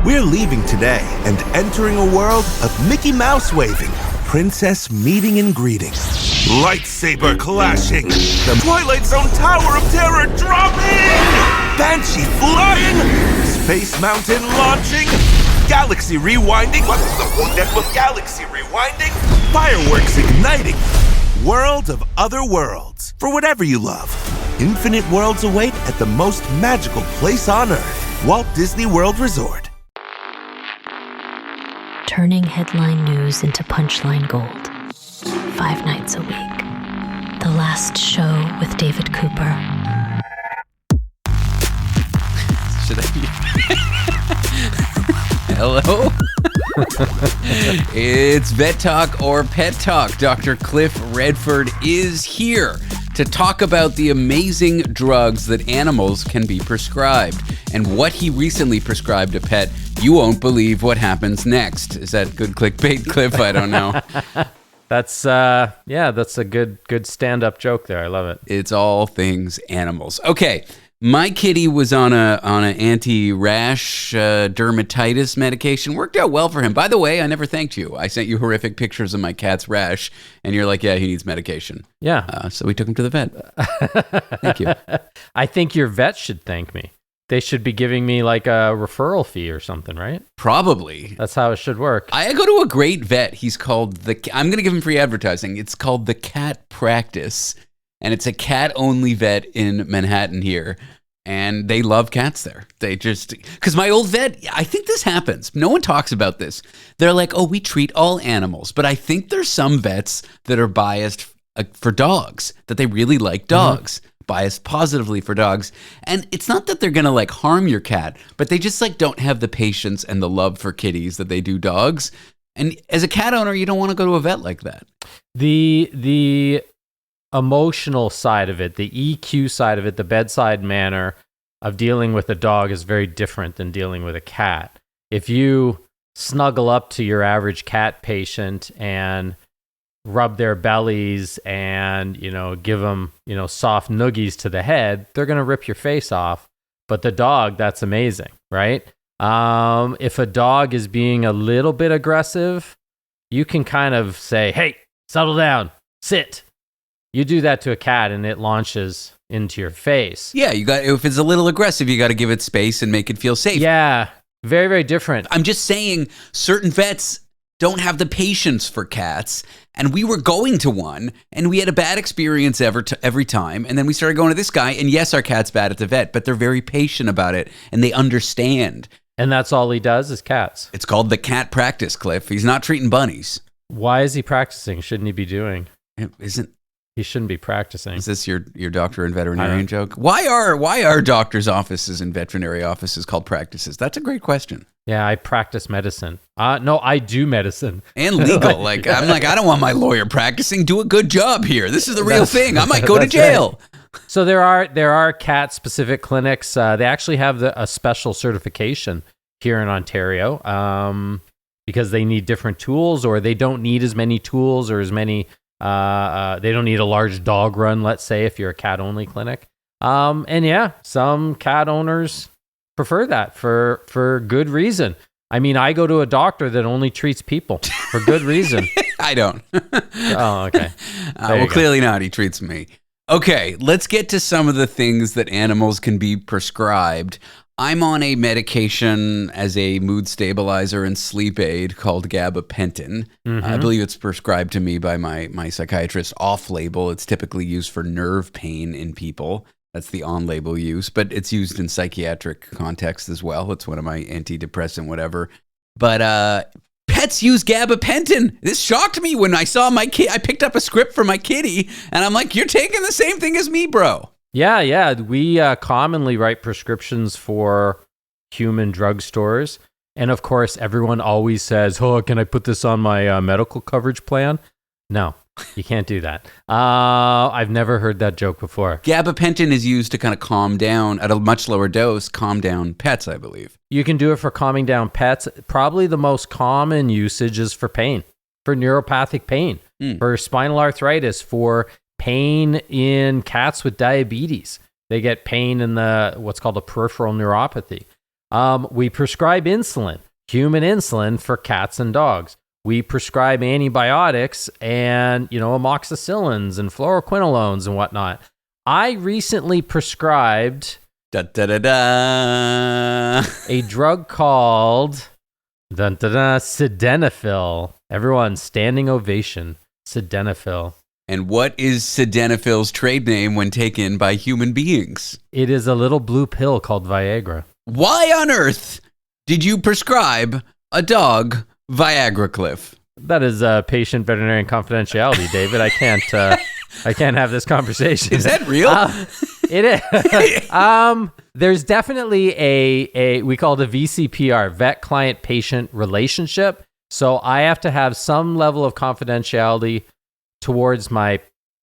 We're leaving today and entering a world of Mickey Mouse waving, princess meeting and greeting, lightsaber clashing, the Twilight Zone Tower of Terror dropping, Banshee flying, Space Mountain launching, galaxy rewinding. What's the one with galaxy rewinding? Fireworks igniting. World of other worlds. For whatever you love. Infinite worlds await at the most magical place on Earth. Walt Disney World Resort. Turning headline news into punchline gold. 5 nights a week. The Last Show with David Cooper. Should I? Hello? It's Vet Talk or Pet Talk. Dr. Cliff Redford is here to talk about the amazing drugs that animals can be prescribed and what he recently prescribed a pet. You won't believe what happens next. Is that good clickbait, Cliff? I don't know. That's that's a good stand-up joke there. I love it. It's all things animals. Okay. My kitty was on an anti-rash dermatitis medication. Worked out well for him. By the way, I never thanked you. I sent you horrific pictures of my cat's rash, and you're like, yeah, he needs medication. Yeah. So we took him to the vet. Thank you. I think your vet should thank me. They should be giving me like a referral fee or something, right? Probably. That's how it should work. I go to a great vet. He's called I'm going to give him free advertising. It's called the Cat Practice. And it's a cat-only vet in Manhattan here. And they love cats there. They just... Because my old vet, I think this happens. No one talks about this. They're like, oh, we treat all animals. But I think there's some vets that are biased for dogs, that they really like dogs. Biased positively for dogs. And it's not that they're going to like harm your cat, but they just like don't have the patience and the love for kitties that they do dogs. And as a cat owner, you don't want to go to a vet like that. The emotional side of it, the EQ side of it, the bedside manner of dealing with a dog is very different than dealing with a cat. If you snuggle up to your average cat patient and rub their bellies and, give them, soft noogies to the head, they're going to rip your face off. But the dog, that's amazing, right? If a dog is being a little bit aggressive, you can kind of say, hey, settle down, sit. You do that to a cat and it launches into your face. Yeah, if it's a little aggressive, you got to give it space and make it feel safe. Yeah, very, very different. I'm just saying certain vets don't have the patience for cats, and we were going to one, and we had a bad experience every time, and then we started going to this guy, and yes, our cat's bad at the vet, but they're very patient about it, and they understand. And that's all he does is cats. It's called the Cat Practice, Cliff. He's not treating bunnies. Why is he practicing? Shouldn't he be doing? He shouldn't be practicing. Is this your doctor and veterinarian joke? Why are doctors' offices and veterinary offices called practices? That's a great question. Yeah, I practice medicine. No, I do medicine. And legal. I'm like, I don't want my lawyer practicing. Do a good job here. This is the real thing. I might go to jail. Right. So there are cat-specific clinics. They actually have a special certification here in Ontario because they need different tools, or they don't need as many tools or as many... they don't need a large dog run, let's say, if you're a cat-only clinic. And yeah, some cat owners prefer that for good reason. I mean, I go to a doctor that only treats people for good reason. I don't. Oh, okay. Well, clearly not. He treats me. Okay, let's get to some of the things that animals can be prescribed. I'm on a medication as a mood stabilizer and sleep aid called gabapentin. I believe it's prescribed to me by my psychiatrist off-label. It's typically used for nerve pain in people. That's the on-label use, but it's used in psychiatric context as well. It's one of my antidepressant whatever. But pets use gabapentin. This shocked me when I saw my kid. I picked up a script for my kitty, and I'm like, you're taking the same thing as me, bro. Yeah. We commonly write prescriptions for human drugstores. And of course, everyone always says, oh, can I put this on my medical coverage plan? No, you can't do that. I've never heard that joke before. Gabapentin is used to kind of calm down, at a much lower dose, calm down pets, I believe. You can do it for calming down pets. Probably the most common usage is for pain, for neuropathic pain, for spinal arthritis, for pain in cats with diabetes. They get pain in what's called a peripheral neuropathy. We prescribe insulin, human insulin for cats and dogs. We prescribe antibiotics and, amoxicillins and fluoroquinolones and whatnot. I recently prescribed Da, da, da, da. a drug called sildenafil. Everyone, standing ovation. Sildenafil. And what is sildenafil's trade name when taken by human beings? It is a little blue pill called Viagra. Why on earth did you prescribe a dog Viagra, Cliff? That is patient veterinarian confidentiality, David. I can't have this conversation. Is that real? It is. There's definitely a we call it a VCPR, vet client patient relationship. So I have to have some level of confidentiality towards my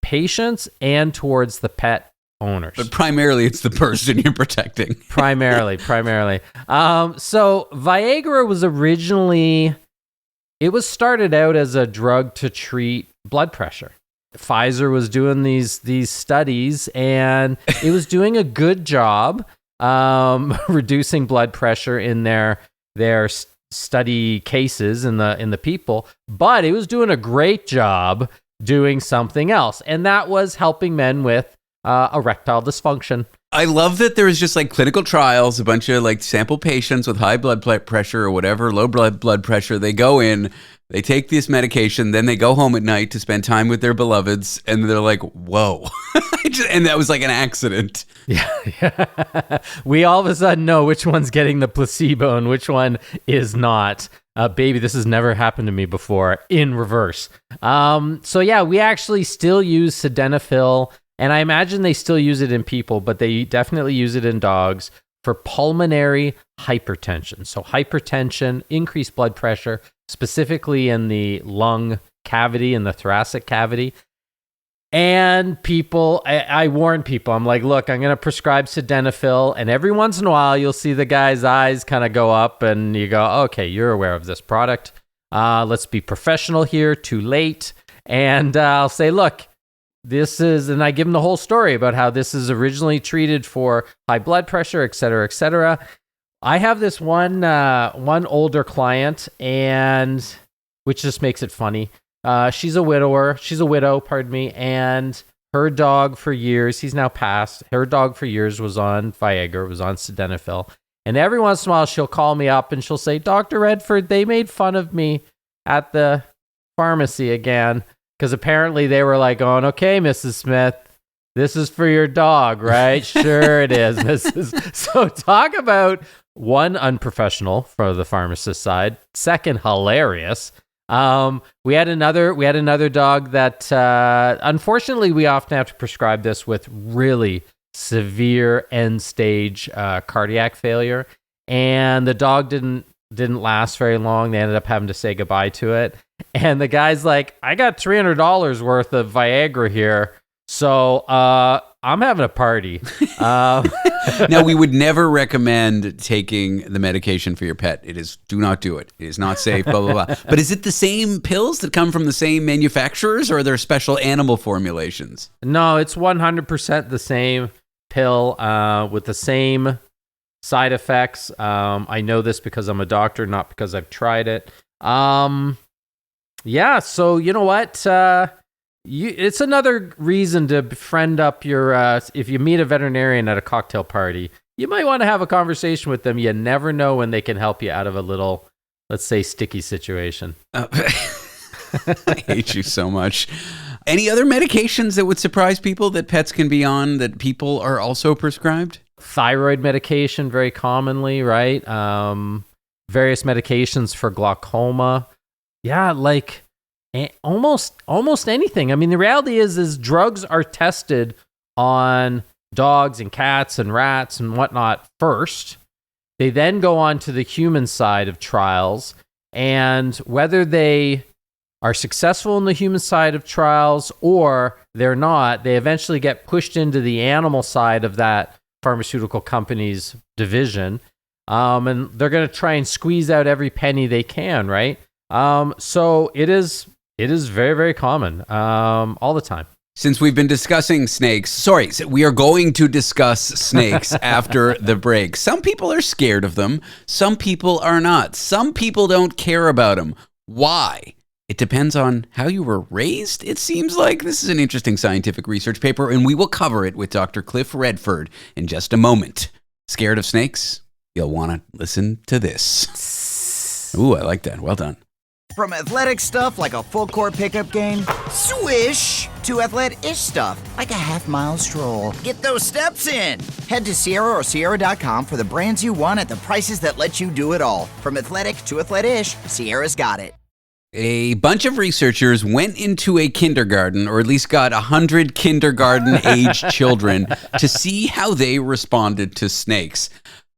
patients and towards the pet owners. But primarily it's the person you're protecting. primarily. So Viagra was originally, it was started out as a drug to treat blood pressure. Pfizer was doing these studies, and it was doing a good job reducing blood pressure in their study cases in the people, but it was doing a great job doing something else, and that was helping men with erectile dysfunction. I love that there was just like clinical trials, a bunch of like sample patients with high blood pressure or whatever, low blood pressure. They go in, they take this medication, then they go home at night to spend time with their beloveds, and they're like, whoa. And that was like an accident. Yeah. We all of a sudden know which one's getting the placebo and which one is not. Baby, this has never happened to me before, in reverse. So yeah, we actually still use sildenafil, and I imagine they still use it in people, but they definitely use it in dogs for pulmonary hypertension. So hypertension, increased blood pressure, specifically in the lung cavity, in the thoracic cavity. And people, I warn people, I'm like, look, I'm going to prescribe sildenafil, and every once in a while you'll see the guy's eyes kind of go up and you go, okay, you're aware of this product. Let's be professional here, too late. And I'll say, look, this is, and I give them the whole story about how this is originally treated for high blood pressure, et cetera, et cetera. I have this one older client, and which just makes it funny. She's a widow, pardon me, and her dog for years, he's now passed, her dog for years was on Viagra, was on sildenafil. And every once in a while she'll call me up and she'll say, Dr. Redford, they made fun of me at the pharmacy again. Because apparently they were like going, okay, Mrs. Smith, this is for your dog, right? Sure it is, Mrs. So talk about one, unprofessional for the pharmacist side. Second, hilarious. We had another dog that, unfortunately, we often have to prescribe this with really severe end stage cardiac failure, and the dog didn't last very long. They ended up having to say goodbye to it. And the guy's like, I got $300 worth of Viagra here, so I'm having a party. Now, we would never recommend taking the medication for your pet. It is, do not do it. It is not safe, blah, blah, blah. But is it the same pills that come from the same manufacturers, or are there special animal formulations? No, it's 100% the same pill with the same side effects. I know this because I'm a doctor, not because I've tried it. Yeah, so you know what? It's another reason to friend up your, if you meet a veterinarian at a cocktail party, you might want to have a conversation with them. You never know when they can help you out of a little, let's say, sticky situation. I hate you so much. Any other medications that would surprise people that pets can be on that people are also prescribed? Thyroid medication, very commonly, right? Various medications for glaucoma. Yeah, like almost anything. I mean, the reality is drugs are tested on dogs and cats and rats and whatnot first. They then go on to the human side of trials, and whether they are successful in the human side of trials or they're not, they eventually get pushed into the animal side of that pharmaceutical company's division, and they're going to try and squeeze out every penny they can, right? So it is very, very common all the time. Since we've been discussing snakes, we are going to discuss snakes after the break. Some people are scared of them. Some people are not. Some people don't care about them. Why? It depends on how you were raised. It seems like this is an interesting scientific research paper, and we will cover it with Dr. Cliff Redford in just a moment. Scared of snakes? You'll want to listen to this. Ooh, I like that. Well done. From athletic stuff like a full court pickup game, swish, to athletic-ish stuff like a half-mile stroll. Get those steps in. Head to Sierra or Sierra.com for the brands you want at the prices that let you do it all. From athletic to athletic-ish, Sierra's got it. A bunch of researchers went into a kindergarten, or at least got 100 kindergarten-aged children to see how they responded to snakes.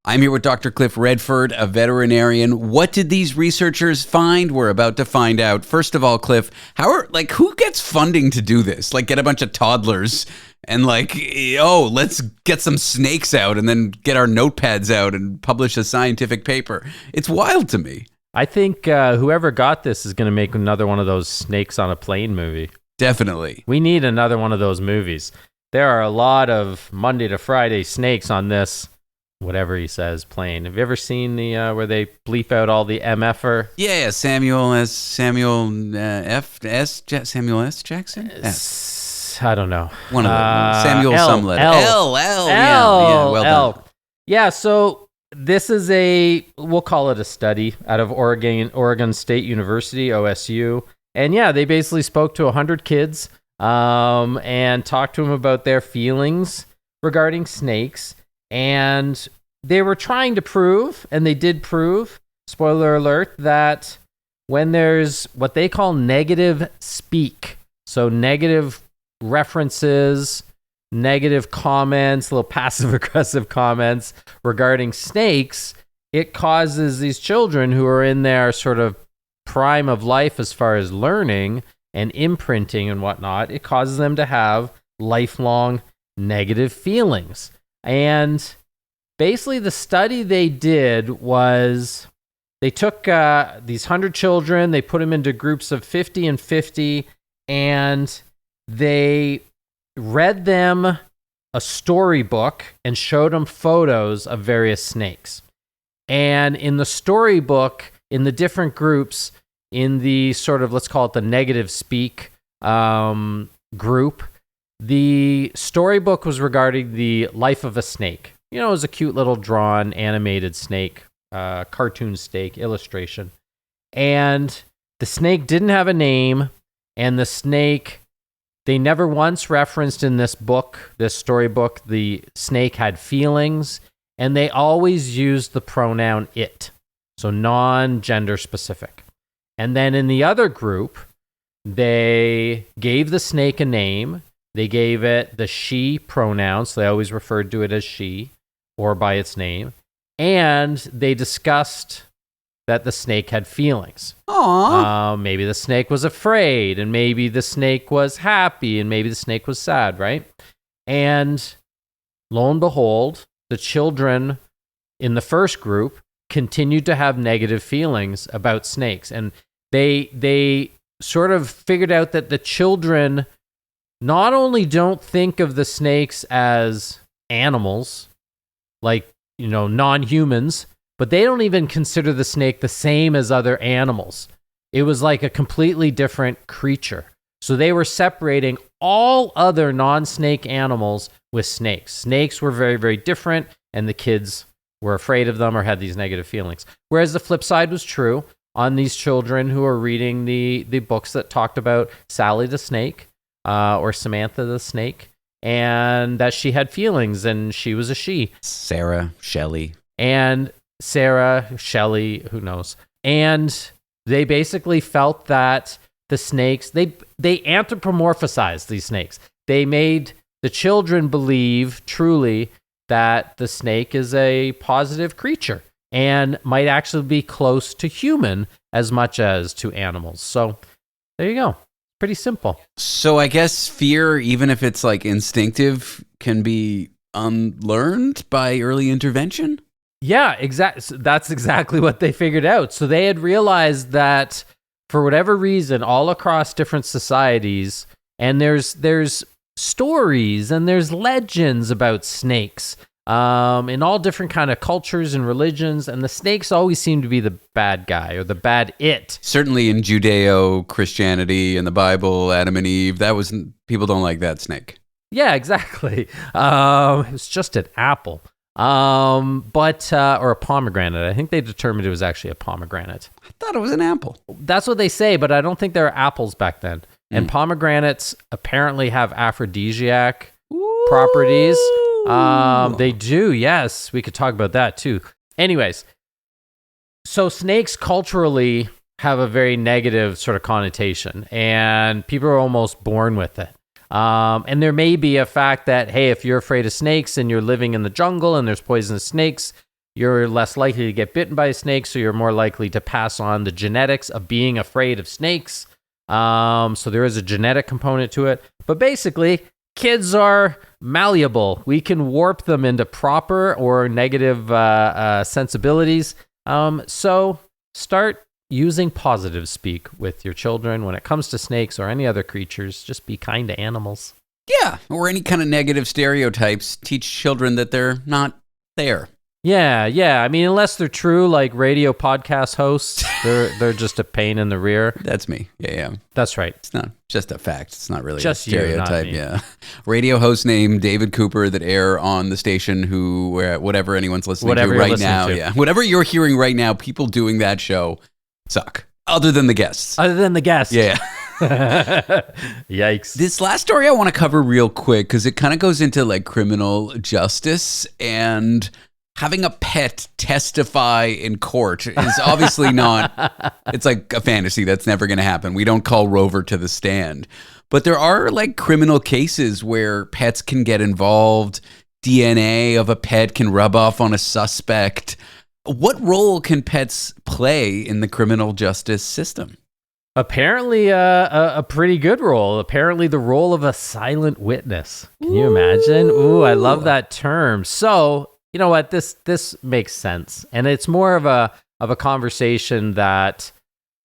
I'm here with Dr. Cliff Redford, a veterinarian. What did these researchers find? We're about to find out. First of all, Cliff, who gets funding to do this? Like, get a bunch of toddlers and let's get some snakes out and then get our notepads out and publish a scientific paper. It's wild to me. I think whoever got this is going to make another one of those snakes on a plane movie. Definitely. We need another one of those movies. There are a lot of Monday to Friday snakes on this, whatever he says, plane. Have you ever seen the where they bleep out all the MFer? Yeah, Samuel S. Jackson? S. I don't know. One of them. Samuel some letter. L. Yeah, well done. Yeah, so this is we'll call it a study out of Oregon State University, OSU. And yeah, they basically spoke to 100 kids and talked to them about their feelings regarding snakes. And they were trying to prove, and they did prove, spoiler alert, that when there's what they call negative speak, so negative references, negative comments, little passive-aggressive comments regarding snakes, it causes these children who are in their sort of prime of life as far as learning and imprinting and whatnot, it causes them to have lifelong negative feelings. And basically the study they did was they took these 100 children, they put them into groups of 50 and 50, and they read them a storybook and showed them photos of various snakes. And in the storybook, in the different groups, in the sort of, let's call it the negative speak group, the storybook was regarding the life of a snake. You know, it was a cute little drawn animated snake, cartoon snake illustration. And the snake didn't have a name, and the snake, they never once referenced in this book, this storybook, the snake had feelings, and they always used the pronoun it, so non-gender specific. And then in the other group, they gave the snake a name. They gave it the she pronoun, so they always referred to it as she or by its name. And they discussed that the snake had feelings. Maybe the snake was afraid, and maybe the snake was happy, and maybe the snake was sad, right? And lo and behold, the children in the first group continued to have negative feelings about snakes. And they sort of figured out that the children not only don't think of the snakes as animals, like, you know, non-humans, but they don't even consider the snake the same as other animals. It was like a completely different creature. So they were separating all other non-snake animals with snakes. Snakes were very, very different, and the kids were afraid of them or had these negative feelings. Whereas the flip side was true on these children who are reading the books that talked about Sally the snake, or Samantha the snake, and that she had feelings and she was a she. Sarah, Shelley, who knows? And they basically felt that the snakes, they anthropomorphized these snakes. They made the children believe truly that the snake is a positive creature and might actually be close to human as much as to animals. So there you go. Pretty simple. So I guess fear, even if it's like instinctive, can be unlearned by early intervention? Yeah, exactly. That's exactly what they figured out. So they had realized that for whatever reason, all across different societies And there's stories and there's legends about snakes in all different kind of cultures and religions, and the snakes always seem to be the bad guy or the bad it. Certainly in Judeo-Christianity and the Bible, Adam and Eve, people don't like that snake. Yeah, exactly. It's just an apple. Or a pomegranate. I think they determined it was actually a pomegranate. I thought it was an apple. That's what they say, but I don't think there were apples back then. And pomegranates apparently have aphrodisiac properties. They do, yes. We could talk about that too. Anyways, so snakes culturally have a very negative sort of connotation, and people are almost born with it. And there may be a fact that, hey, if you're afraid of snakes and you're living in the jungle and there's poisonous snakes, you're less likely to get bitten by a snake, so you're more likely to pass on the genetics of being afraid of snakes. So there is a genetic component to it. But basically, kids are malleable. We can warp them into proper or negative sensibilities. So start using positive speak with your children when it comes to snakes or any other creatures. Just be kind to animals. Yeah, or any kind of negative stereotypes. Teach children that they're not there. Yeah. I mean, unless they're true, like radio podcast hosts, they're just a pain in the rear. That's me. Yeah. That's right. It's not just a fact. It's not really Just a you, stereotype. not me. Yeah. Radio host named David Cooper that air on the station whatever anyone's listening Whatever to you're right listening now. to. Yeah. Whatever you're hearing right now, people doing that show suck. Other than the guests. Other than the guest. Yeah. Yikes. This last story I want to cover real quick because it kind of goes into like criminal justice, and having a pet testify in court is obviously not, it's like a fantasy that's never going to happen. We don't call Rover to the stand. But there are like criminal cases where pets can get involved. DNA of a pet can rub off on a suspect. What role can pets play in the criminal justice system? Apparently a pretty good role. Apparently the role of a silent witness. Can you imagine? Ooh, I love that term. So, you know what? This makes sense. And it's more of a conversation that,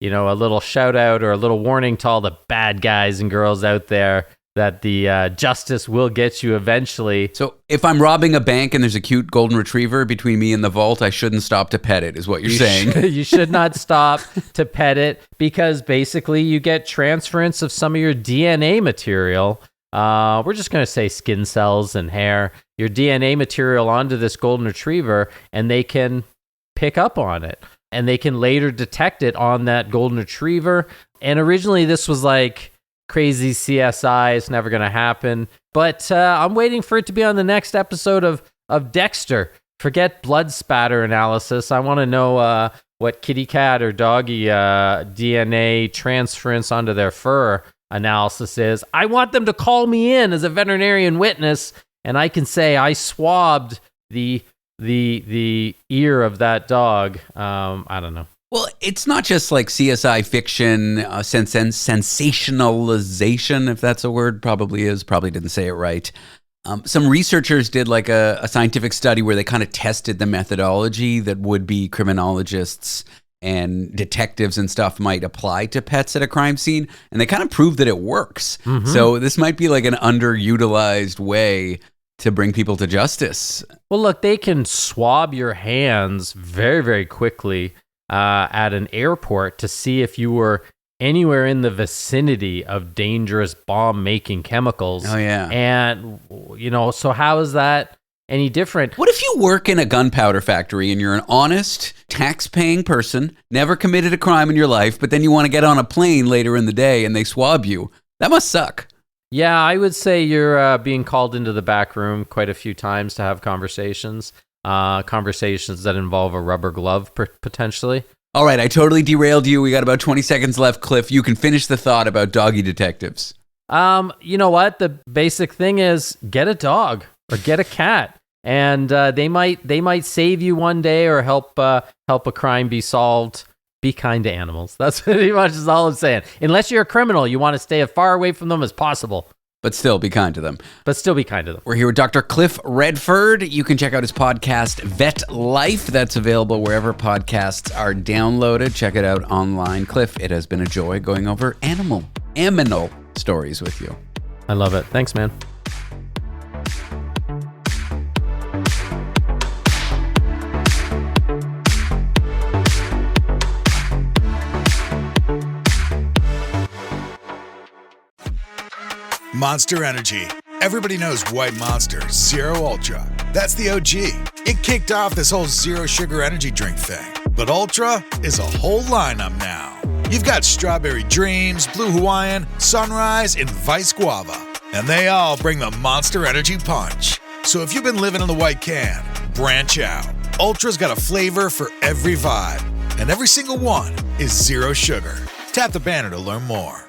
you know, a little shout out or a little warning to all the bad guys and girls out there that the justice will get you eventually. So if I'm robbing a bank and there's a cute golden retriever between me and the vault, I shouldn't stop to pet it, is what you're saying. You should not stop to pet it, because basically you get transference of some of your DNA material. We're just going to say skin cells and hair, your DNA material onto this golden retriever, and they can pick up on it. And they can later detect it on that golden retriever. And originally this was like crazy CSI, it's never going to happen. But I'm waiting for it to be on the next episode of Dexter. Forget blood spatter analysis. I want to know what kitty cat or doggy DNA transference onto their fur analysis is. I want them to call me in as a veterinarian witness, and I can say I swabbed the ear of that dog. I don't know. Well, it's not just like CSI fiction, sensationalization, if that's a word, probably didn't say it right. Some researchers did like a scientific study where they kind of tested the methodology that would-be criminologists and detectives and stuff might apply to pets at a crime scene, and they kind of proved that it works. Mm-hmm. So this might be like an underutilized way to bring people to justice. Well, look, they can swab your hands very, very quickly at an airport to see if you were anywhere in the vicinity of dangerous bomb-making chemicals. Oh, yeah. And, you know, so how is that any different? What if you work in a gunpowder factory and you're an honest, tax-paying person, never committed a crime in your life, but then you want to get on a plane later in the day and they swab you? That must suck. Yeah, I would say you're being called into the back room quite a few times to have conversations that involve a rubber glove potentially. All right, I totally derailed you. We got about 20 seconds left, Cliff. You can finish the thought about doggy detectives. You know what? The basic thing is get a dog or get a cat, and they might save you one day or help a crime be solved. Be kind to animals. That's pretty much is all I'm saying. Unless you're a criminal, you want to stay as far away from them as possible. But still be kind to them. We're here with Dr. Cliff Redford. You can check out his podcast, Vet Life. That's available wherever podcasts are downloaded. Check it out online. Cliff, it has been a joy going over animal stories with you. I love it. Thanks, man. Monster Energy. Everybody knows White Monster Zero Ultra. That's the OG. It kicked off this whole zero sugar energy drink thing. But Ultra is a whole lineup now. You've got Strawberry Dreams, Blue Hawaiian, Sunrise, and Vice Guava. And they all bring the Monster Energy punch. So if you've been living in the white can, branch out. Ultra's got a flavor for every vibe. And every single one is zero sugar. Tap the banner to learn more.